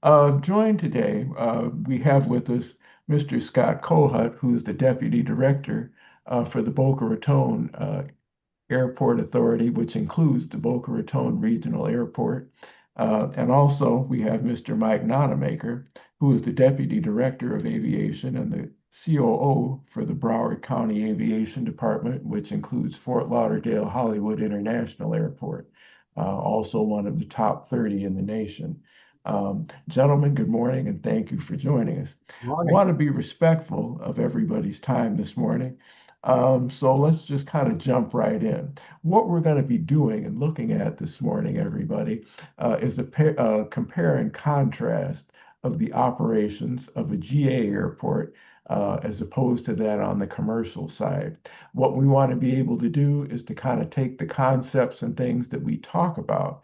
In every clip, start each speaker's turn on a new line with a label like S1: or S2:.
S1: Joined today, we have with us Mr. Scott Kohut, who is the Deputy Director for the Boca Raton Airport Authority, which includes the Boca Raton Regional Airport. And also, we have Mr. Mike Nonamaker, who is the Deputy Director of Aviation and the COO for the Broward County Aviation Department, which includes Fort Lauderdale Hollywood International Airport, also one of the top 30 in the nation. Gentlemen, good morning and thank you for joining us. I
S2: Morning.
S1: want to be respectful of everybody's time this morning. So let's just kind of jump right in. What we're going to be doing and looking at this morning, everybody, is a compare and contrast of the operations of a GA airport as opposed to that on the commercial side. What we want to be able to do is to kind of take the concepts and things that we talk about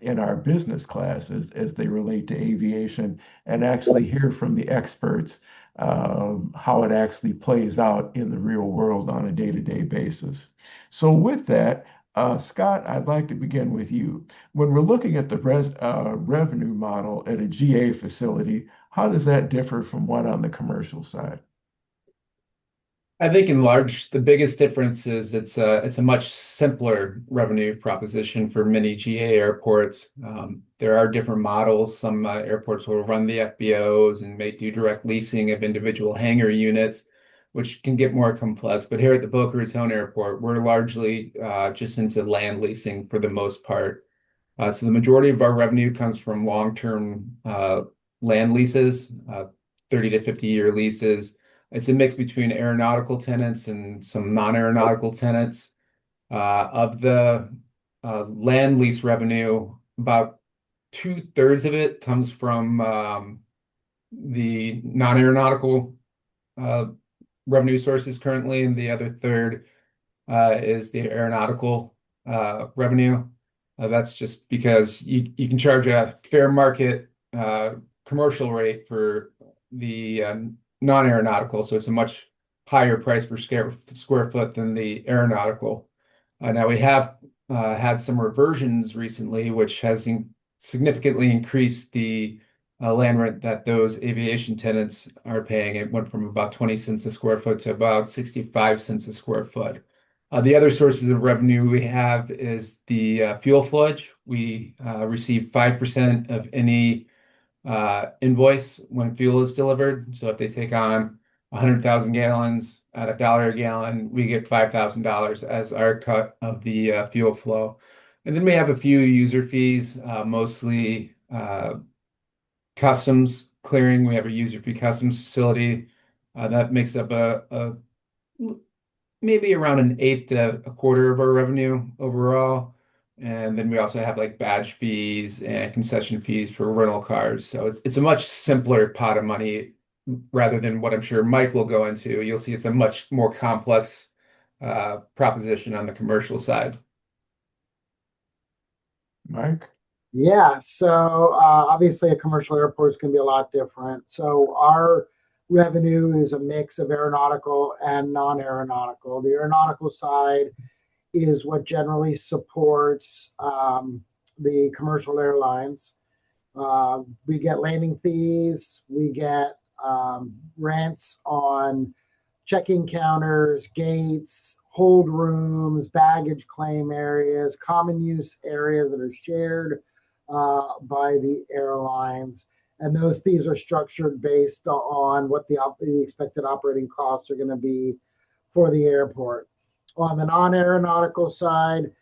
S1: in our business classes as they relate to aviation and actually hear from the experts how it actually plays out in the real world on a day-to-day basis. So with that, Scott, I'd like to begin with you. When we're looking at the revenue model at a GA facility, how does that differ from one on the commercial side?
S2: I think in large, the biggest difference is it's a much simpler revenue proposition for many GA airports. There are different models. Some airports will run the FBOs and may do direct leasing of individual hangar units, which can get more complex. But here at the Boca Raton Airport, we're largely just into land leasing for the most part. So the majority of our revenue comes from long-term land leases, 30 to 50-year leases. It's a mix between aeronautical tenants and some non-aeronautical tenants. Of the land lease revenue, about two-thirds of it comes from the non-aeronautical uh, revenue sources currently, and the other third is the aeronautical revenue. That's just because you can charge a fair market commercial rate for the non-aeronautical, so it's a much higher price per square foot than the aeronautical. Now we have had some reversions recently, which has significantly increased the land rent that those aviation tenants are paying. It went from about 20 cents a square foot to about 65 cents a square foot. The other sources of revenue we have is the fuel fludge. We receive 5% of any invoice when fuel is delivered. So if they take on 100,000 gallons at $1 a gallon, we get $5,000 as our cut of the fuel flow. And then we have a few user fees, mostly customs clearing. We have a user fee customs facility that makes up a maybe around an eighth to a quarter of our revenue overall. And then we also have like badge fees and concession fees for rental cars. So it's a much simpler pot of money rather than what I'm sure Mike will go into. You'll see it's a much more complex proposition on the commercial side.
S1: Mike?
S3: Yeah, so obviously a commercial airport is going to be a lot different. So our revenue is a mix of aeronautical and non-aeronautical. The aeronautical side is what generally supports the commercial airlines. We get landing fees, we get rents on check-in counters, gates, hold rooms, baggage claim areas, common use areas that are shared by the airlines. And those fees are structured based on what the expected operating costs are going to be for the airport. On the non-aeronautical side,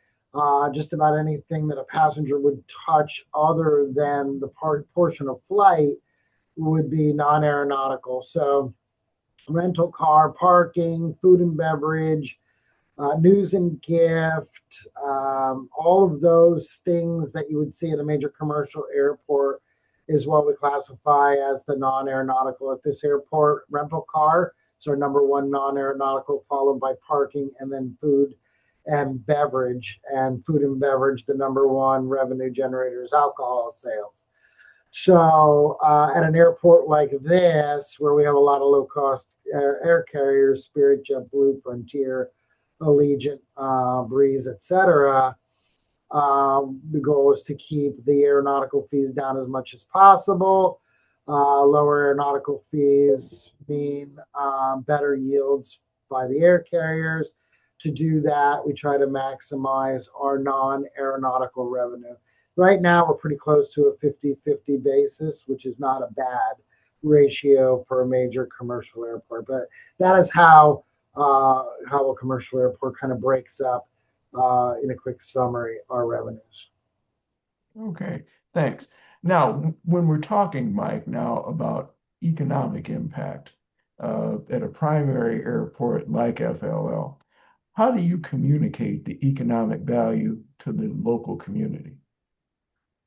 S3: just about anything that a passenger would touch other than the portion of flight would be non-aeronautical. So rental car, parking, food and beverage, news and gift, all of those things that you would see at a major commercial airport is what we classify as the non-aeronautical at this airport. Rental car, so our number one non-aeronautical, followed by parking and then food and beverage. And food and beverage, the number one revenue generator is alcohol sales. So at an airport like this, where we have a lot of low-cost air carriers, Spirit, JetBlue, Frontier, Allegiant, Breeze, etc., The goal is to keep the aeronautical fees down as much as possible. Lower aeronautical fees mean better yields by the air carriers. To do that, we try to maximize our non-aeronautical revenue. Right now, we're pretty close to a 50-50 basis, which is not a bad ratio for a major commercial airport. But that is how a commercial airport kind of breaks up, in a quick summary, our revenues.
S1: Okay, thanks. Now, when we're talking, Mike, now about economic impact at a primary airport like FLL, how do you communicate the economic value to the local community?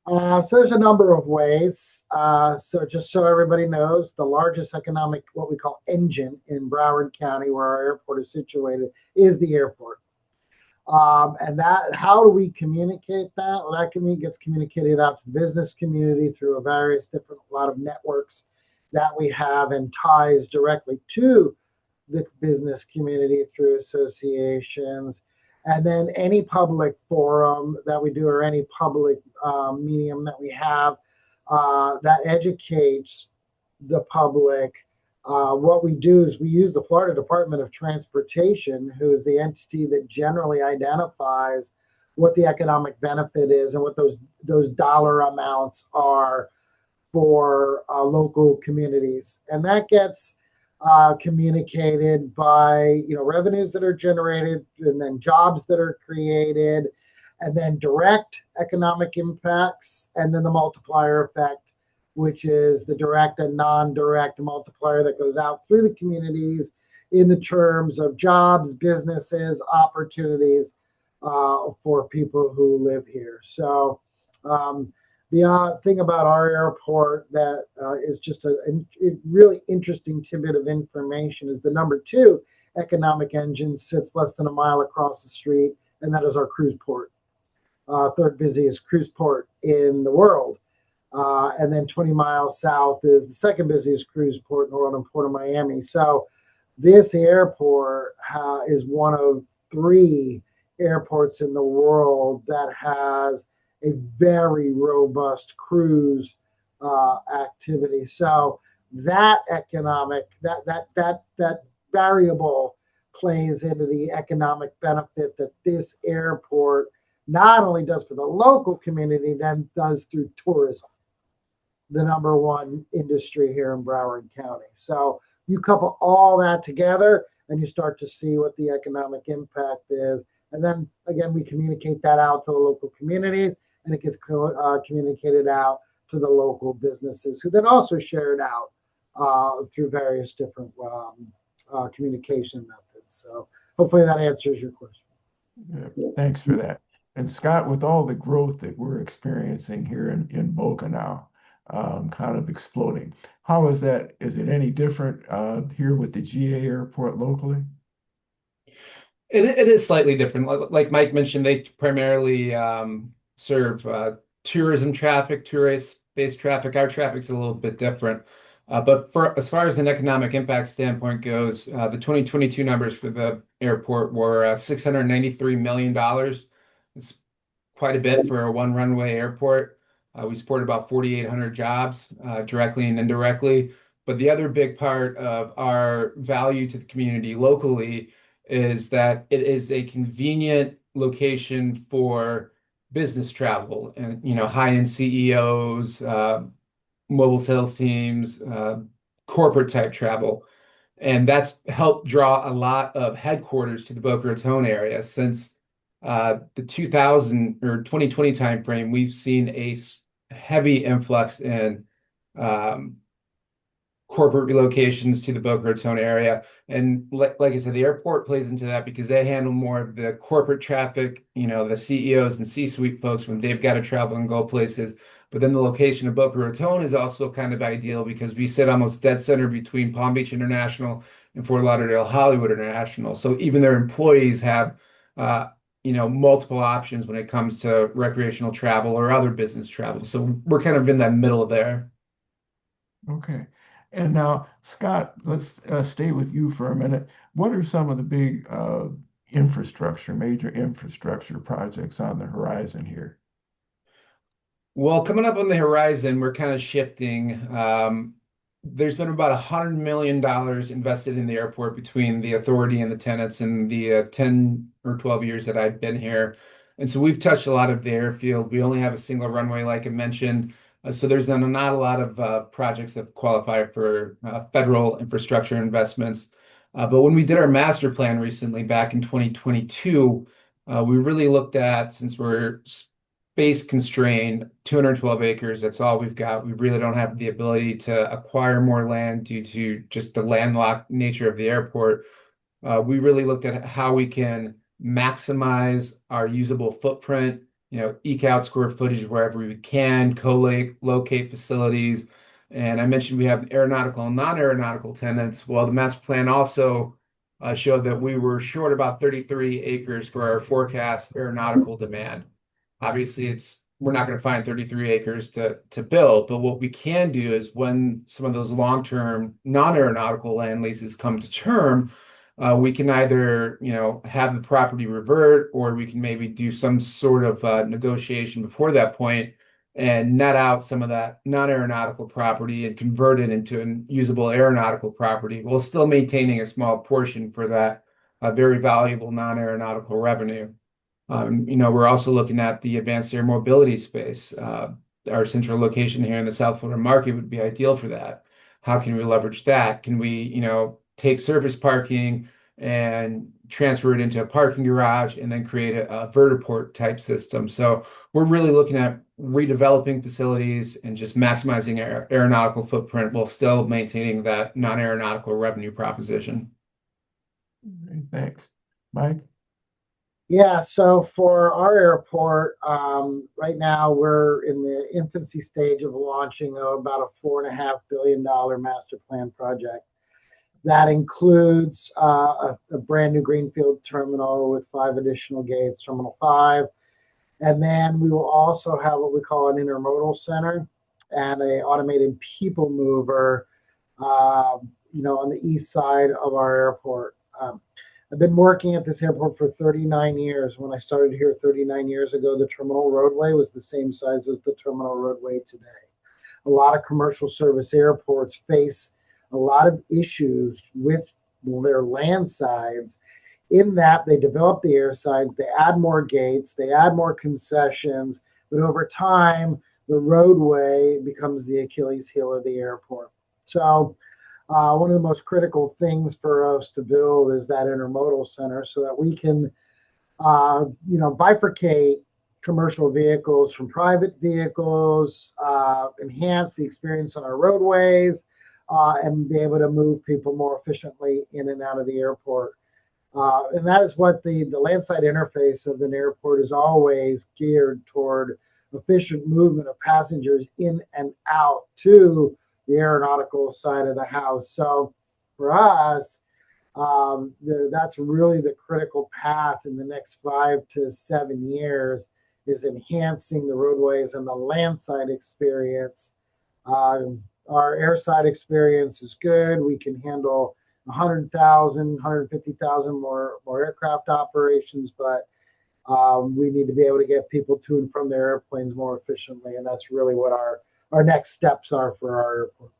S3: So there's a number of ways. So just so everybody knows, the largest economic, what we call engine in Broward County, where our airport is situated, is the airport. And that, how do we communicate that? Well, gets communicated out to the business community through a various different, a lot of networks that we have, and ties directly to the business community through associations. And then any public forum that we do, or any public medium that we have that educates the public. What we do is we use the Florida Department of Transportation, who is the entity that generally identifies what the economic benefit is and what those dollar amounts are for local communities, and that gets communicated by revenues that are generated, and then jobs that are created, and then direct economic impacts, and then the multiplier effect, which is the direct and non-direct multiplier that goes out through the communities in the terms of jobs, businesses, opportunities for people who live here. So the thing about our airport that is just a really interesting tidbit of information is the number 2 economic engine sits less than a mile across the street, and that is our cruise port. Third busiest cruise port in the world. And then 20 miles south is the second busiest cruise port in the world, in Port of Miami. So this airport is one of 3 airports in the world that has a very robust cruise activity. So that economic, that variable plays into the economic benefit that this airport not only does for the local community, then does through tourism, the number 1 industry here in Broward County. So you couple all that together and you start to see what the economic impact is. And then again, we communicate that out to the local communities, and it gets communicated out to the local businesses, who then also share it out through various different communication methods. So hopefully that answers your question.
S1: Yeah, thanks for that. And Scott, with all the growth that we're experiencing here in Boca now, kind of exploding, how is that? Is it any different here with the GA airport locally?
S2: It is slightly different. Like Mike mentioned, they primarily serve tourism traffic, tourist-based traffic. Our traffic's a little bit different. But as far as an economic impact standpoint goes, the 2022 numbers for the airport were $693 million. It's quite a bit for a 1 runway airport. We support about 4,800 jobs, directly and indirectly. But the other big part of our value to the community locally is that it is a convenient location for business travel, and high-end CEOs, mobile sales teams, corporate type travel. And that's helped draw a lot of headquarters to the Boca Raton area. Since the 2000 or 2020 timeframe, we've seen a heavy influx in corporate relocations to the Boca Raton area. And like I said, the airport plays into that because they handle more of the corporate traffic, the CEOs and C-suite folks when they've got to travel and go places. But then the location of Boca Raton is also kind of ideal because we sit almost dead center between Palm Beach International and Fort Lauderdale Hollywood International. So even their employees have, multiple options when it comes to recreational travel or other business travel. So we're kind of in that middle there.
S1: Okay. And now, Scott, let's stay with you for a minute. What are some of the big, major infrastructure projects on the horizon here?
S2: Well, coming up on the horizon, we're kind of shifting. There's been about $100 million invested in the airport between the authority and the tenants in the 10 or 12 years that I've been here. And so we've touched a lot of the airfield. We only have a single runway, like I mentioned. So there's not a lot of projects that qualify for federal infrastructure investments. But when we did our master plan recently, back in 2022, we really looked at, since we're space constrained, 212 acres, that's all we've got. We really don't have the ability to acquire more land due to just the landlocked nature of the airport. We really looked at how we can maximize our usable footprint, eke out square footage wherever we can, co-locate facilities. And I mentioned we have aeronautical and non-aeronautical tenants. Well, the master plan also showed that we were short about 33 acres for our forecast aeronautical demand. Obviously, we're not going to find 33 acres to build, but what we can do is, when some of those long-term non-aeronautical land leases come to term, we can either, have the property revert, or we can maybe do some sort of negotiation before that point and net out some of that non-aeronautical property and convert it into an usable aeronautical property, while still maintaining a small portion for that very valuable non-aeronautical revenue. We're also looking at the advanced air mobility space. Our central location here in the South Florida market would be ideal for that. How can we leverage that? Can we, take surface parking and transfer it into a parking garage and then create a vertiport type system? So we're really looking at redeveloping facilities and just maximizing our aeronautical footprint while still maintaining that non-aeronautical revenue proposition.
S1: Okay, thanks. Mike?
S3: Yeah, so for our airport, right now we're in the infancy stage of launching about a $4.5 billion master plan project. That includes a brand new greenfield terminal with 5 additional gates, Terminal 5. And then we will also have what we call an intermodal center and a automated people mover, on the east side of our airport. I've been working at this airport for 39 years. When I started here 39 years ago, the terminal roadway was the same size as the terminal roadway today. A lot of commercial service airports face a lot of issues with their land sides, in that they develop the air sides, they add more gates, they add more concessions, but over time, the roadway becomes the Achilles heel of the airport. So one of the most critical things for us to build is that intermodal center, so that we can, bifurcate commercial vehicles from private vehicles, enhance the experience on our roadways, and be able to move people more efficiently in and out of the airport. And that is what the landside interface of an airport is always geared toward: efficient movement of passengers in and out to the aeronautical side of the house. So for us, that's really the critical path in the next 5 to 7 years, is enhancing the roadways and the landside experience. Our airside experience is good. We can handle 100,000, 150,000 more aircraft operations, but we need to be able to get people to and from their airplanes more efficiently, and that's really what our next steps are for our airport.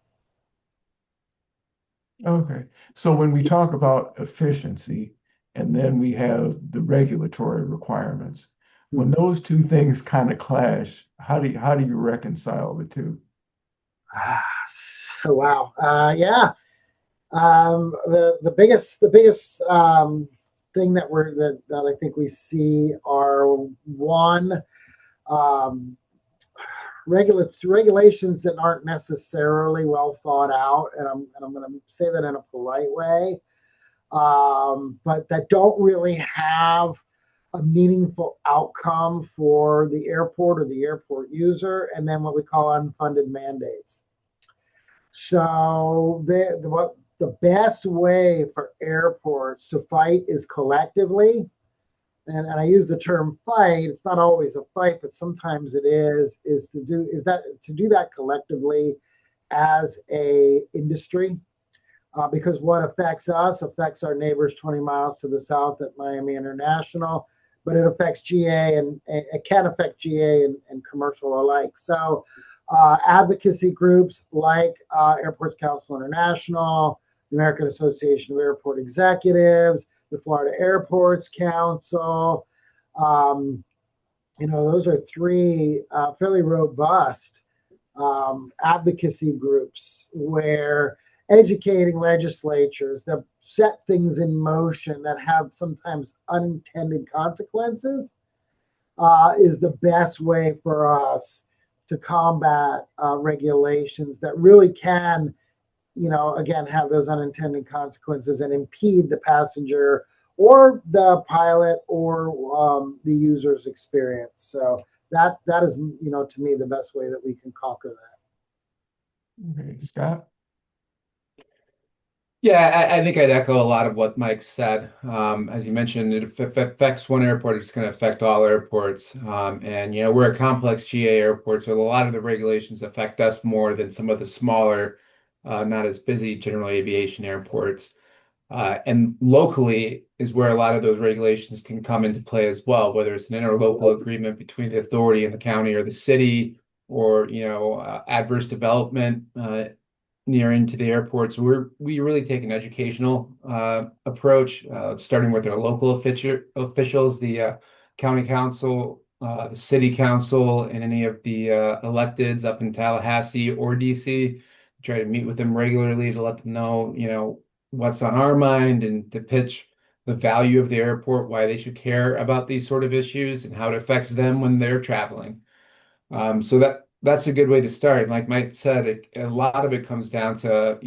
S1: Okay. So when we talk about efficiency, and then we have the regulatory requirements, when those two things kind of clash, how do you reconcile the two?
S3: Wow. Yeah. The biggest thing that I think we see are, one, regulations that aren't necessarily well thought out, and I'm going to say that in a polite way, but that don't really have a meaningful outcome for the airport or the airport user, and then what we call unfunded mandates. So the best way for airports to fight is collectively. And I use the term fight. It's not always a fight, but sometimes it is to do that collectively as a industry. because what affects us affects our neighbors 20 miles to the south at Miami International, but it affects GA and it can affect GA and commercial alike. So advocacy groups like Airports Council International, the American Association of Airport Executives, the Florida Airports Council, those are three fairly robust advocacy groups where educating legislatures that set things in motion that have sometimes unintended consequences is the best way for us to combat regulations that really can, again, have those unintended consequences and impede the passenger or the pilot or the user's experience. So that is, to me, the best way that we can conquer that.
S1: Okay, Scott?
S2: Yeah, I think I'd echo a lot of what Mike said. As you mentioned, if it affects one airport, it's going to affect all airports. And we're a complex GA airport, so a lot of the regulations affect us more than some of the smaller, not as busy general aviation airports. And locally is where a lot of those regulations can come into play as well, whether it's an interlocal agreement between the authority and the county or the city, or adverse development near into the airport. So we really take an educational approach, starting with our local officials, the county council, the city council, and any of the electeds up in Tallahassee or DC. Try to meet with them regularly to let them know, what's on our mind and to pitch the value of the airport, why they should care about these sort of issues and how it affects them when they're traveling. So that's a good way to start. Like Mike said, a lot of it comes down to,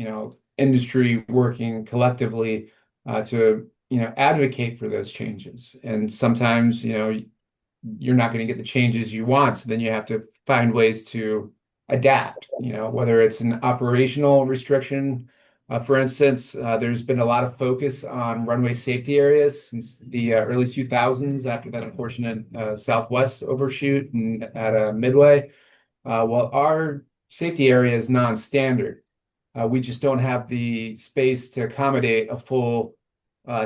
S2: industry working collectively to, advocate for those changes. And sometimes, you're not going to get the changes you want. So then you have to find ways to adapt, whether it's an operational restriction. For instance, there's been a lot of focus on runway safety areas since the early 2000s after that unfortunate Southwest overshoot and at Midway. Well, our safety area is non-standard. We just don't have the space to accommodate a full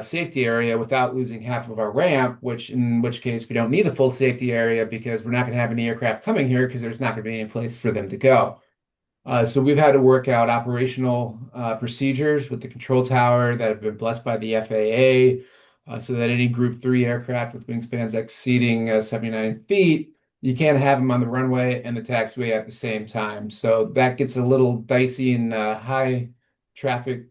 S2: safety area without losing half of our ramp, in which case we don't need the full safety area because we're not going to have any aircraft coming here because there's not going to be any place for them to go. So we've had to work out operational procedures with the control tower that have been blessed by the FAA, so that any Group 3 aircraft with wingspans exceeding 79 feet, you can't have them on the runway and the taxiway at the same time. So that gets a little dicey in high traffic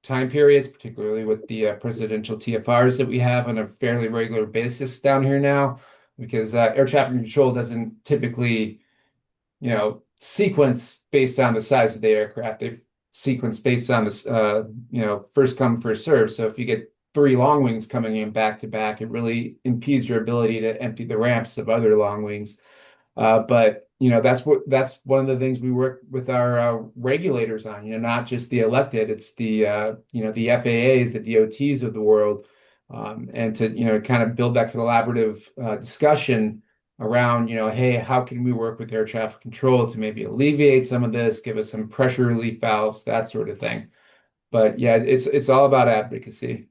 S2: time periods, particularly with the presidential TFRs that we have on a fairly regular basis down here now, because air traffic control doesn't typically, sequence based on the size of the aircraft. They sequence based on this, first come, first serve. So if you get 3 long wings coming in back to back, it really impedes your ability to empty the ramps of other long wings. But that's one of the things we work with our regulators on. Not just the elected, it's the the FAAs, the DOTs of the world, and to kind of build that collaborative discussion around, hey, how can we work with air traffic control to maybe alleviate some of this, give us some pressure relief valves, that sort of thing. But yeah, it's all about advocacy.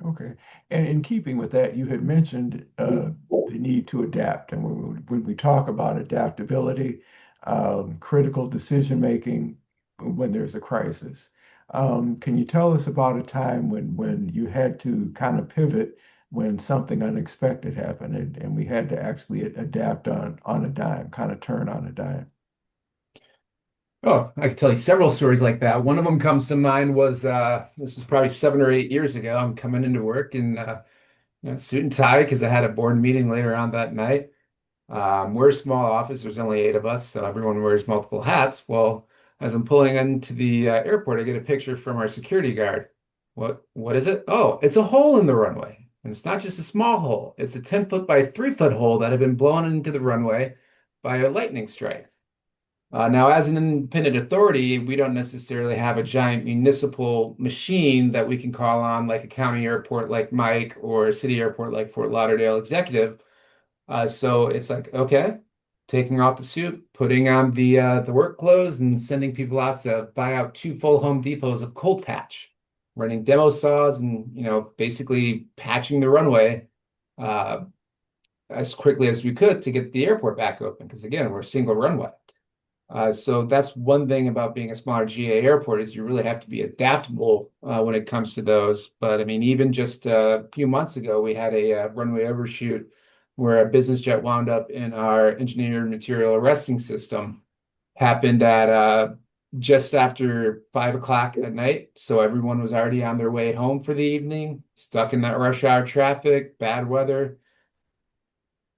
S1: Okay. And in keeping with that, you had mentioned the need to adapt. And when we talk about adaptability, critical decision making when there's a crisis, can you tell us about a time when you had to kind of pivot when something unexpected happened and we had to actually adapt on a dime, kind of turn on a dime?
S2: Oh, I could tell you several stories like that. One of them comes to mind was this was probably 7 or 8 years ago. I'm coming into work in suit and tie because I had a board meeting later on that night. We're a small office. There's only 8 of us, so everyone wears multiple hats. Well, as I'm pulling into the airport, I get a picture from our security guard. What is it? Oh, it's a hole in the runway. And it's not just a small hole. It's a 10-foot by 3-foot hole that had been blown into the runway by a lightning strike. Now, as an independent authority, we don't necessarily have a giant municipal machine that we can call on, like a county airport like Mike or a city airport like Fort Lauderdale Executive. So it's like, okay, taking off the suit, putting on the work clothes, and sending people out to buy out 2 full Home Depots of cold patch, running demo saws, and basically patching the runway as quickly as we could to get the airport back open. Because again, we're a single runway. So that's one thing about being a smaller GA airport is you really have to be adaptable when it comes to those. But I mean, even just a few months ago, we had a runway overshoot where a business jet wound up in our engineered material arresting system. Happened at just after 5 o'clock at night. So everyone was already on their way home for the evening, stuck in that rush hour traffic, bad weather.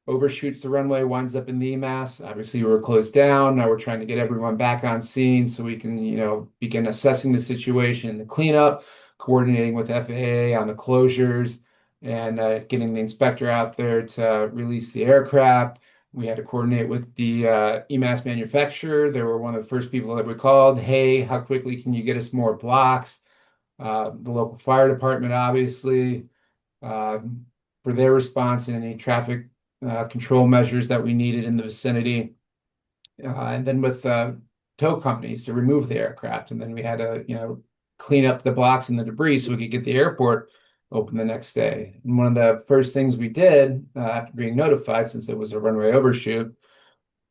S2: Overshoots the runway, winds up in the EMAS. Obviously, we were closed down. Now we're trying to get everyone back on scene so we can, begin assessing the situation, the cleanup, coordinating with FAA on the closures, and getting the inspector out there to release the aircraft. We had to coordinate with the EMAS manufacturer. They were one of the first people that we called. Hey, how quickly can you get us more blocks? The local fire department, obviously, for their response and any traffic control measures that we needed in the vicinity, and then with tow companies to remove the aircraft, and then we had to clean up the blocks and the debris so we could get the airport open the next day. And one of the first things we did after being notified, since it was a runway overshoot,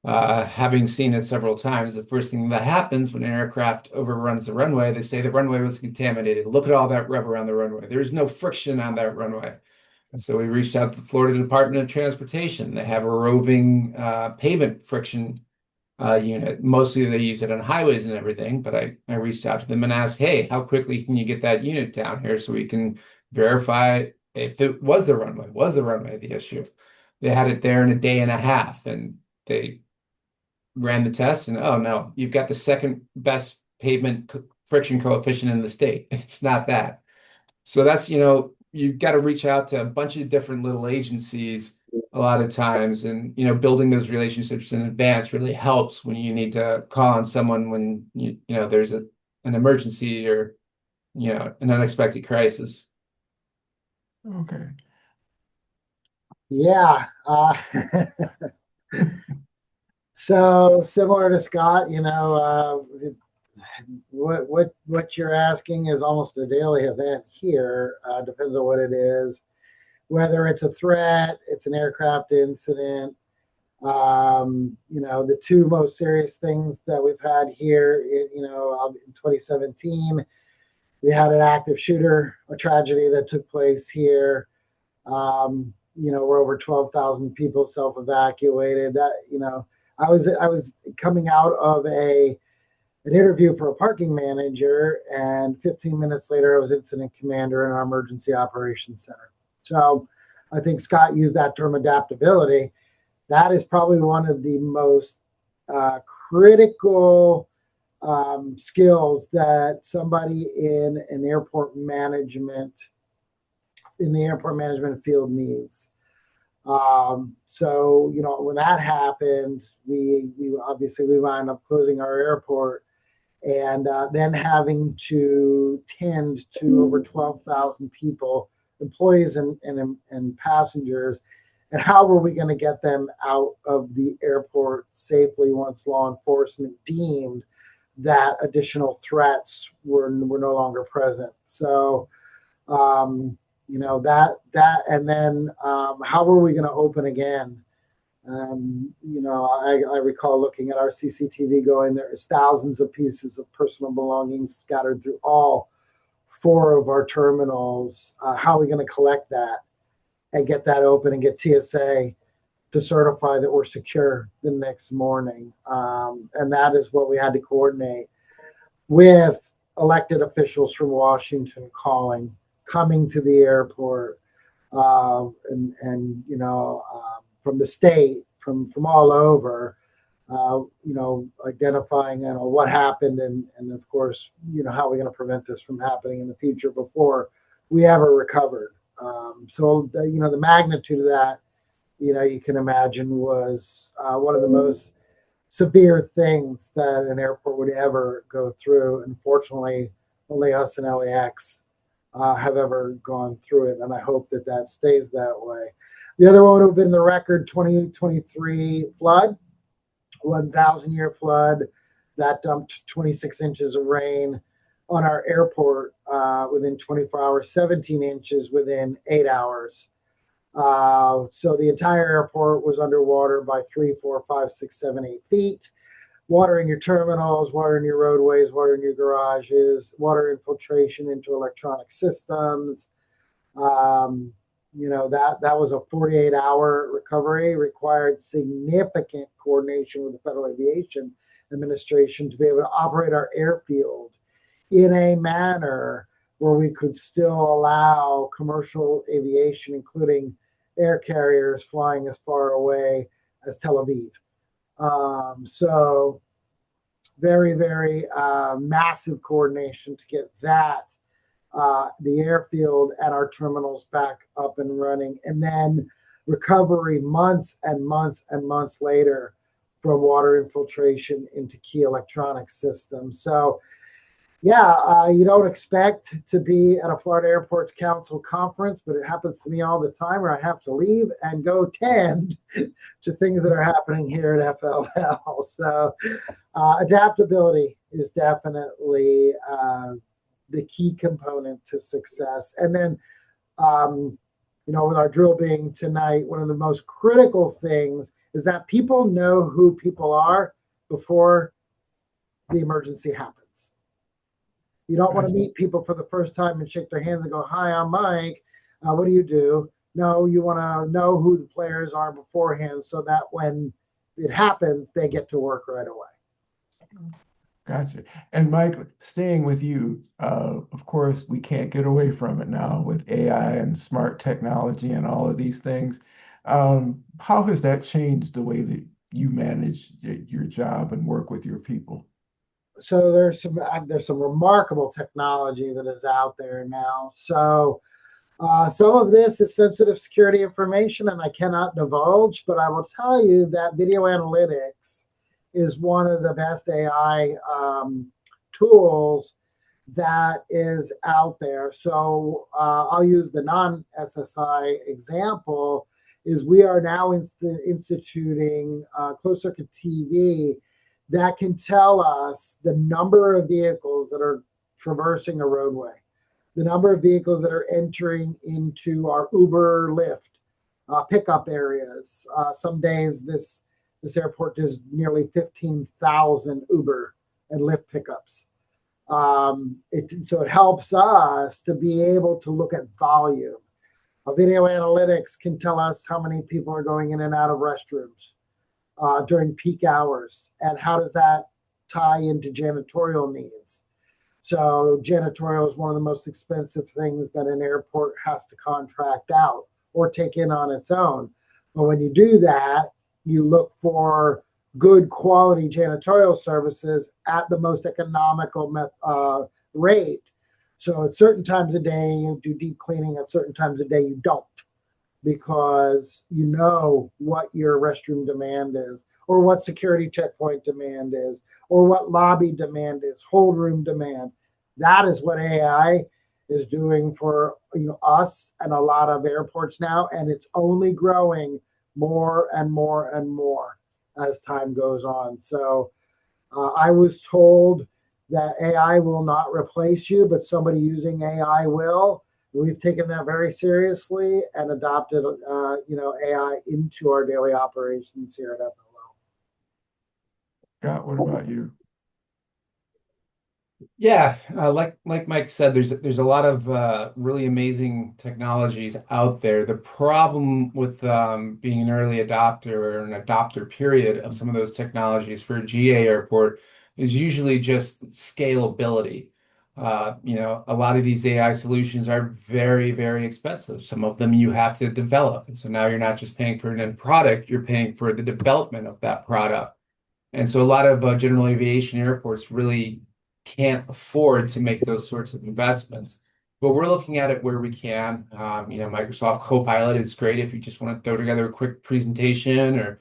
S2: having seen it several times, the first thing that happens when an aircraft overruns the runway, they say the runway was contaminated. Look at all that rubber on the runway. There's no friction on that runway. So we reached out to the Florida Department of Transportation. They have a roving pavement friction unit. Mostly they use it on highways and everything, but I reached out to them and asked, hey, how quickly can you get that unit down here so we can verify if it was the runway the issue? They had it there in a day and a half, and they ran the test, and oh no, you've got the second best pavement friction coefficient in the state. It's not that. So that's, you've got to reach out to a bunch of different little agencies a lot of times, and building those relationships in advance really helps when you need to call on someone when there's an emergency or an unexpected crisis.
S1: Okay.
S3: Yeah. So similar to Scott, what you're asking is almost a daily event here. Depends on what it is, whether it's a threat, it's an aircraft incident. The two most serious things that we've had here, in 2017, we had an active shooter, a tragedy that took place here. Where over 12,000 people self-evacuated. That, I was coming out of an interview for a parking manager, and 15 minutes later, I was incident commander in our emergency operations center. So I think Scott used that term adaptability. That is probably one of the most critical skills that somebody in the airport management field needs. So when that happened, we wound up closing our airport, and then having to tend to over 12,000 people, employees and passengers, and how were we going to get them out of the airport safely once law enforcement deemed that additional threats were no longer present. So that, and then how were we going to open again? I recall looking at our CCTV going, there is thousands of pieces of personal belongings scattered through all 4 of our terminals. How are we going to collect that and get that open and get TSA to certify that we're secure the next morning? And that is what we had to coordinate with elected officials from Washington coming to the airport, and from the state, from all over, identifying what happened, and of course how we're going to prevent this from happening in the future before we ever recovered. So the magnitude of that, you can imagine, was one of the most severe things that an airport would ever go through. Unfortunately, only us and LAX have ever gone through it, and I hope that stays that way. The other one would have been the record 2023 flood 1,000-year flood that dumped 26 inches of rain on our airport within 24 hours, 17 inches within 8 hours. So the entire airport was underwater by 3, 4, 5, 6, 7, 8 feet. Water in your terminals, water in your roadways, water in your garages, water infiltration into electronic systems. That was a 48-hour recovery, required significant coordination with the Federal Aviation Administration to be able to operate our airfield in a manner where we could still allow commercial aviation, including air carriers flying as far away as Tel Aviv. So very, very massive coordination to get the airfield and our terminals back up and running. And then recovery months and months and months later from water infiltration into key electronic systems. So you don't expect to be at a Florida Airports Council conference, but it happens to me all the time where I have to leave and go tend to things that are happening here at FLL. So adaptability is definitely the key component to success. And then, with our drill being tonight, one of the most critical things is that people know who people are before the emergency happens. You don't want to meet people for the first time and shake their hands and go, "Hi, I'm Mike. What do you do?" No, you want to know who the players are beforehand so that when it happens, they get to work right away.
S1: Gotcha. And Mike, staying with you, of course, we can't get away from it now with AI and smart technology and all of these things. How has that changed the way that you manage your job and work with your people?
S3: So there's some remarkable technology that is out there now. So some of this is sensitive security information, and I cannot divulge, but I will tell you that video analytics is one of the best AI tools that is out there. So I'll use the non-SSI example. Is we are now instituting closed circuit TV that can tell us the number of vehicles that are traversing a roadway, the number of vehicles that are entering into our Uber Lyft pickup areas. Some days this airport does nearly 15,000 Uber and Lyft pickups. So it helps us to be able to look at volume. Video analytics can tell us how many people are going in and out of restrooms during peak hours, and how does that tie into janitorial needs. So janitorial is one of the most expensive things that an airport has to contract out or take in on its own. But when you do that, you look for good quality janitorial services at the most economical rate. So at certain times of day, you do deep cleaning. At certain times of day, you don't, because you know what your restroom demand is, or what security checkpoint demand is, or what lobby demand is, hold room demand. That is what AI is doing for us and a lot of airports now, and it's only growing more and more and more as time goes on. So I was told that AI will not replace you, but somebody using AI will. We've taken that very seriously and adopted, AI into our daily operations here at FLL.
S1: Scott, what about you?
S2: Yeah, like Mike said, there's a lot of really amazing technologies out there. The problem with being an early adopter or an adopter period of some of those technologies for a GA airport is usually just scalability. A lot of these AI solutions are very, very expensive. Some of them you have to develop. And so now you're not just paying for an end product, you're paying for the development of that product. And so a lot of general aviation airports really can't afford to make those sorts of investments. But we're looking at it where we can. Microsoft Copilot is great if you just want to throw together a quick presentation or,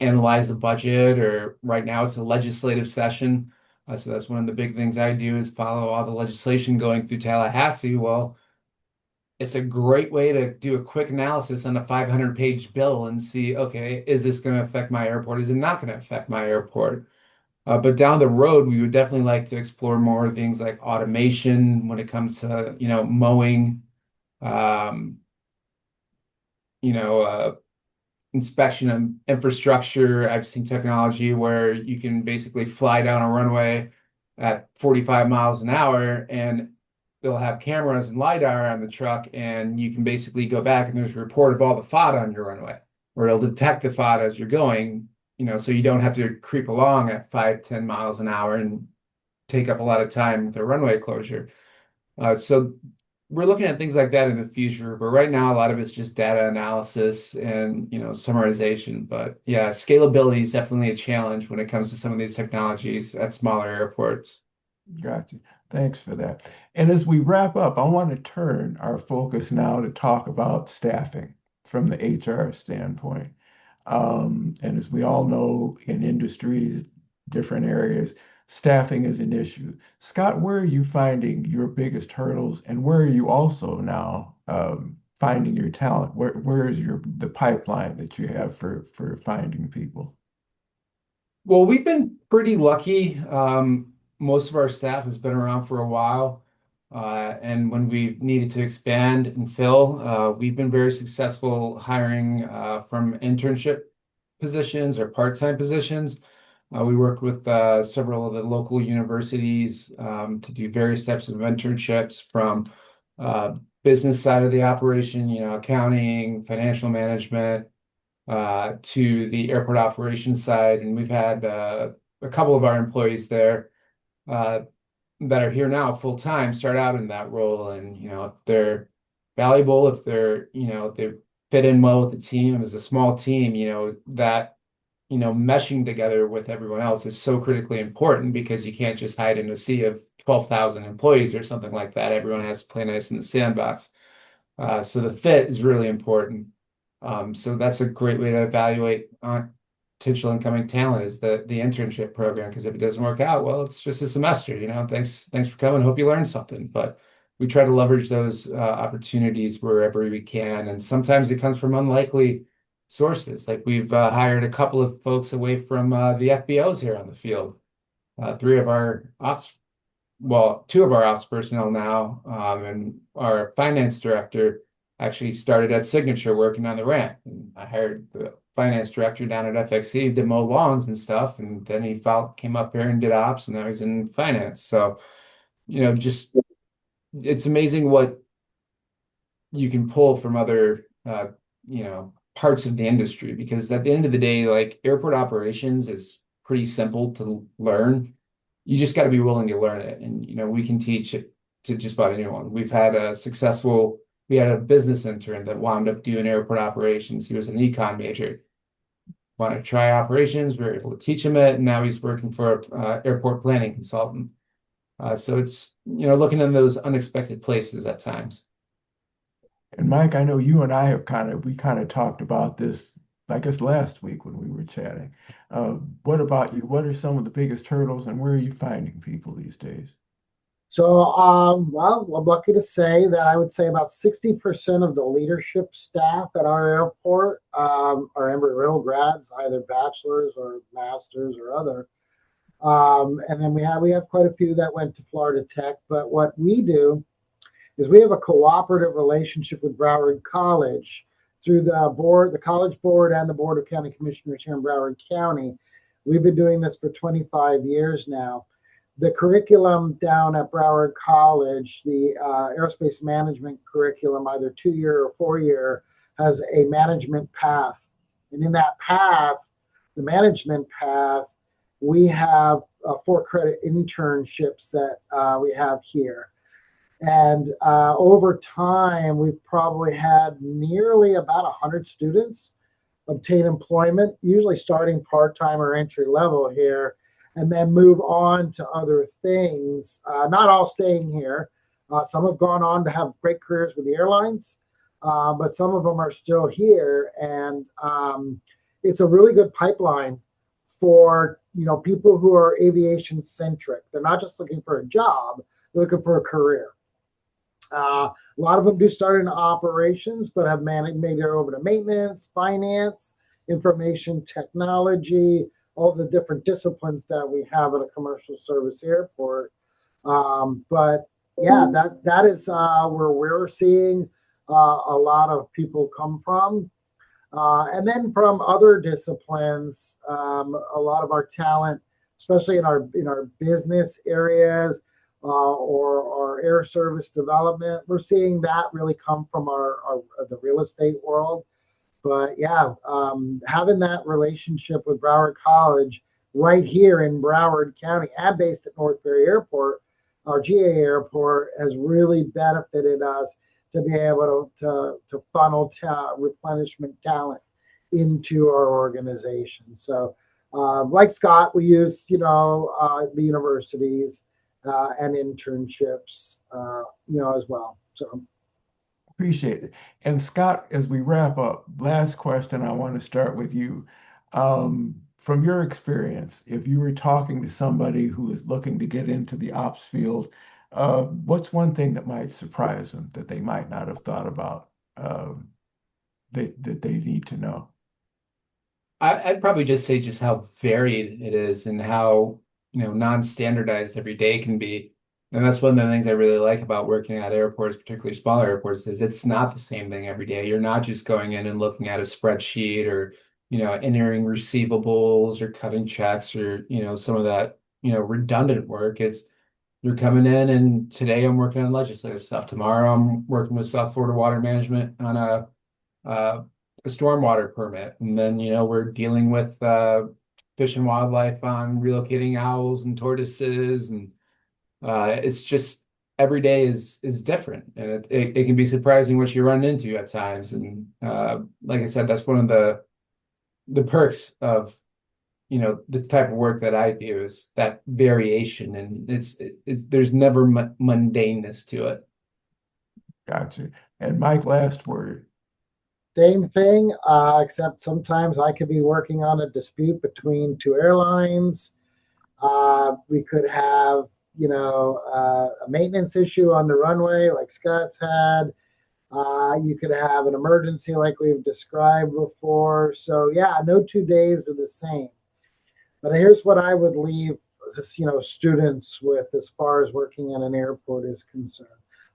S2: analyze the budget, or right now it's a legislative session. So that's one of the big things I do is follow all the legislation going through Tallahassee. Well, it's a great way to do a quick analysis on a 500-page bill and see, okay, is this going to affect my airport? Is it not going to affect my airport? But down the road, we would definitely like to explore more things like automation when it comes to, mowing, um, you know, inspection of infrastructure. I've seen technology where you can basically fly down a runway at 45 miles an hour and they'll have cameras and LiDAR on the truck, and you can basically go back and there's a report of all the FOD on your runway, or it'll detect the FOD as you're going, so you don't have to creep along at 5, 10 miles an hour and take up a lot of time with a runway closure. So we're looking at things like that in the future, but right now a lot of it's just data analysis and summarization. But yeah, scalability is definitely a challenge when it comes to some of these technologies at smaller airports.
S1: Gotcha. Thanks for that. And as we wrap up, I want to turn our focus now to talk about staffing from the HR standpoint. And as we all know, in industries, different areas, staffing is an issue. Scott, where are you finding your biggest hurdles, and where are you also now finding your talent? Where is the pipeline that you have for finding people?
S2: Well, we've been pretty lucky. Most of our staff has been around for a while. And when we've needed to expand and fill, we've been very successful hiring from internship positions or part-time positions. We work with several of the local universities to do various types of internships from business side of the operation, accounting, financial management, to the airport operations side. And we've had a couple of our employees there that are here now full time start out in that role. And, if they're valuable, if they fit in well with the team as a small team, that, meshing together with everyone else is so critically important, because you can't just hide in a sea of 12,000 employees or something like that. Everyone has to play nice in the sandbox. So the fit is really important. So that's a great way to evaluate potential incoming talent, is the internship program. Because if it doesn't work out, well, it's just a semester, thanks for coming. Hope you learned something. But we try to leverage those opportunities wherever we can. And sometimes it comes from unlikely sources. Like we've hired a couple of folks away from the FBOs here on the field. Two of our ops personnel now, and our finance director actually started at Signature working on the ramp. And I hired the finance director down at FXC to mow lawns and stuff. And then he came up here and did ops, and now he's in finance. So, just it's amazing what you can pull from other, parts of the industry, because at the end of the day, like, airport operations is pretty simple to learn. You just got to be willing to learn it. And, we can teach it to just about anyone. We had a business intern that wound up doing airport operations. He was an econ major, wanted to try operations. We were able to teach him it, and now he's working for an airport planning consultant. So it's, looking in those unexpected places at times.
S1: And Mike, I know you and I we kind of talked about this, I guess, last week when we were chatting. What about you? What are some of the biggest hurdles, and where are you finding people these days?
S3: So, well, I'm lucky to say that I would say about 60% of the leadership staff at our airport are Embry-Riddle grads, either bachelor's or master's or other. And then we have quite a few that went to Florida Tech. But what we do is we have a cooperative relationship with Broward College through the college board and the Board of County Commissioners here in Broward County. We've been doing this for 25 years now. The curriculum down at Broward College, the aerospace management curriculum, either 2-year or 4-year, has a management path. And in that path, the management path, we have 4-credit internships that we have here. And over time, we've probably had nearly about 100 students obtain employment, usually starting part-time or entry level here, and then move on to other things. Not all staying here. Some have gone on to have great careers with the airlines, but some of them are still here. And it's a really good pipeline for people who are aviation centric. They're not just looking for a job; they're looking for a career. A lot of them do start in operations, but have made it over to maintenance, finance, information technology, all the different disciplines that we have at a commercial service airport. But yeah, that is where we're seeing a lot of people come from. And then from other disciplines, a lot of our talent, especially in our business areas or air service development, we're seeing that really come from our the real estate world. But yeah, having that relationship with Broward College right here in Broward County and based at North Berry Airport, our GA airport, has really benefited us to be able to funnel replenishment talent into our organization. So, like Scott, we use the universities and internships, as well. So.
S1: Appreciate it. And Scott, as we wrap up, last question, I want to start with you. From your experience, if you were talking to somebody who is looking to get into the ops field, what's one thing that might surprise them that they might not have thought about that they need to know?
S2: I'd probably just say just how varied it is and how, non-standardized every day can be. And that's one of the things I really like about working at airports, particularly smaller airports, is it's not the same thing every day. You're not just going in and looking at a spreadsheet or, entering receivables or cutting checks or, some of that, redundant work. It's you're coming in and today I'm working on legislative stuff. Tomorrow I'm working with South Florida Water Management on a stormwater permit. And then, we're dealing with fish and wildlife on relocating owls and tortoises. And it's just every day is different. And it can be surprising what you run into at times. And like I said, that's one of the perks of, the type of work that I do is that variation. And it's there's never mundaneness to it.
S1: Gotcha. And Mike, last word.
S3: Same thing, except sometimes I could be working on a dispute between two airlines. We could have, a maintenance issue on the runway like Scott's had. You could have an emergency like we've described before. So yeah, no 2 days are the same. But here's what I would leave, students with as far as working at an airport is concerned.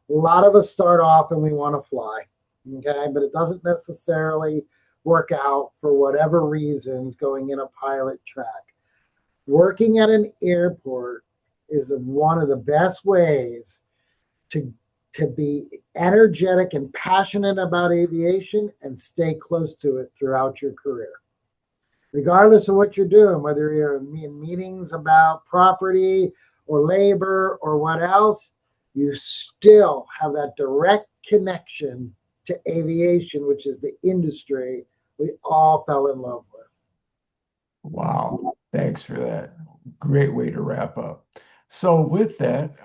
S3: A lot of us start off and we want to fly. Okay, but it doesn't necessarily work out for whatever reasons going in a pilot track. Working at an airport is one of the best ways to be energetic and passionate about aviation and stay close to it throughout your career. Regardless of what you're doing, whether you're in meetings about property or labor or what else, you still have that direct connection to aviation, which is the industry we all fell in love with.
S1: Wow, thanks for that. Great way to wrap up. So with that,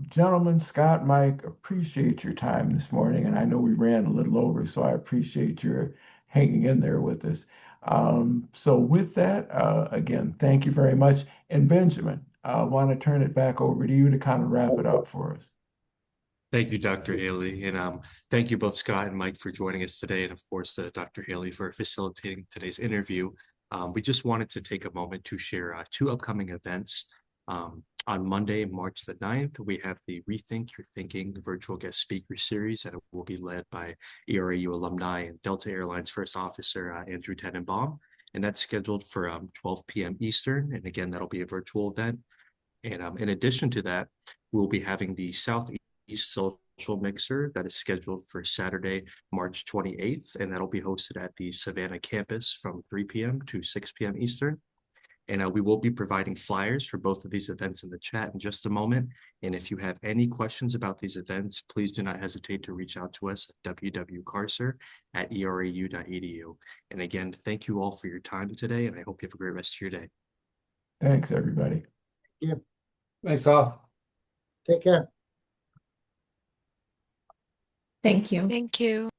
S1: gentlemen, Scott, Mike, appreciate your time this morning. And I know we ran a little over, so I appreciate your hanging in there with us. So with that, again, thank you very much. And Benjamin, I want to turn it back over to you to kind of wrap it up for us.
S4: Thank you, Dr. Haley. And thank you both, Scott and Mike, for joining us today. And of course, Dr. Haley for facilitating today's interview. We just wanted to take a moment to share 2 upcoming events. On Monday, March the 9th, we have the Rethink Your Thinking virtual guest speaker series, and it will be led by ERAU alumni and Delta Airlines First Officer Andrew Tenenbaum. And that's scheduled for 12 p.m. Eastern. And again, that'll be a virtual event. And in addition to that, we'll be having the Southeast Social Mixer that is scheduled for Saturday, March 28th, and that'll be hosted at the Savannah campus from 3 p.m. to 6 p.m. Eastern. And we will be providing flyers for both of these events in the chat in just a moment. And if you have any questions about these events, please do not hesitate to reach out to us at www.carser@erau.edu. And again, thank you all for your time today, and I hope you have a great rest of your day.
S1: Thanks, everybody.
S3: Yeah.
S2: Thanks all.
S3: Take care.
S5: Thank you.
S6: Thank you.